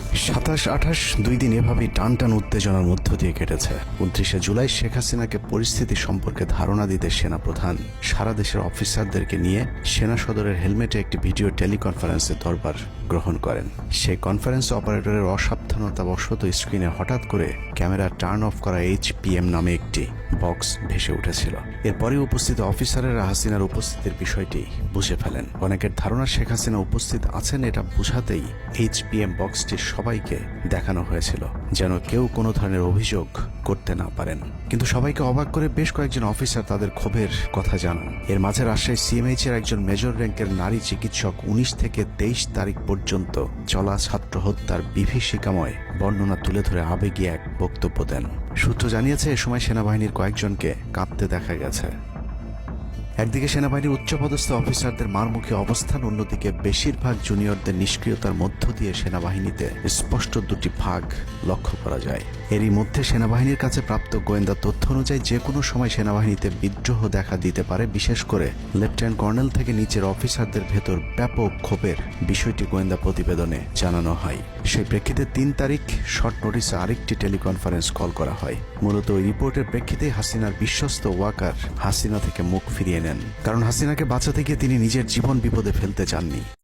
27-28 2 দিন এভাবেই টান টান উত্তেজনার মধ্য দিয়ে কেটেছে। 29শে জুলাই শেখ হাসিনাকে পরিস্থিতি সম্পর্কে ধারণা দিতে সেনাপ্রধান সারা দেশের অফিসারদেরকে নিয়ে সেনা সদরের হেলমেটে একটি ভিডিও টেলিকনফারেন্সে দরবার গ্রহণ করেন। সেই কনফারেন্স অপারেটরের অসাবধানতাবশত স্ক্রিনে হঠাৎ করে ক্যামেরা টার্ন অফ করা HPM নামে একটি বক্স ভেসে উঠেছিল। এরপরে উপস্থিত অফিসারেরা হাসিনার উপস্থিতির বিষয়টি বুঝে ফেলেন। অনেকের ধারণা শেখ হাসিনা উপস্থিত আছেন এটা বোঝাতেই HPM বক্সটি সবাইকে দেখানো হয়েছিল, যেন কেউ কোনো ধরনের অভিযোগ করতে না পারেন। কিন্তু সবাইকে অবাক করে বেশ কয়েকজন অফিসার তাদের ক্ষোভের কথা জানান। এর মাঝে রাজশাহী CMH এর একজন মেজর র্যাঙ্কের নারী চিকিৎসক 19 থেকে 23 তারিখ পর্যন্ত চলা ছাত্র হত্যার বিভীষিকাময় বর্ণনা তুলে ধরে আবেগী এক বক্তব্য দেন। সূত্র জানিয়েছে, এ সময় সেনাবাহিনীর কয়েকজনকে কাঁপতে দেখা গেছে। একদিকে সেনাবাহিনীর উচ্চপদস্থ অফিসারদের মারমুখী অবস্থান, অন্যদিকে বেশিরভাগ জুনিয়রদের নিষ্ক্রিয়তার মধ্য দিয়ে সেনাবাহিনীতে স্পষ্ট দুটি ভাগ লক্ষ্য করা যায়। এরই মধ্যে সেনাবাহিনীর কাছে প্রাপ্ত গোয়েন্দা তথ্য অনুযায়ী যে কোনো সময় সেনাবাহিনীতে বিদ্রোহ দেখা দিতে পারে। বিশেষ করে লেফটেন্যান্ট কর্নেল থেকে নিচের অফিসারদের ভেতর ব্যাপক ক্ষোভের বিষয়টি গোয়েন্দা প্রতিবেদনে জানানো হয়। সেই প্রেক্ষিতে 3 তারিখ শর্ট নোটিসে আরেকটি টেলিকনফারেন্স কল করা হয়। মূলত ওই রিপোর্টের প্রেক্ষিতে হাসিনার বিশ্বস্ত ওয়াকার হাসিনা থেকে মুখ ফিরিয়ে নেন, কারণ হাসিনাকে বাঁচাতে গিয়ে তিনি নিজের জীবন বিপদে ফেলতে চাননি।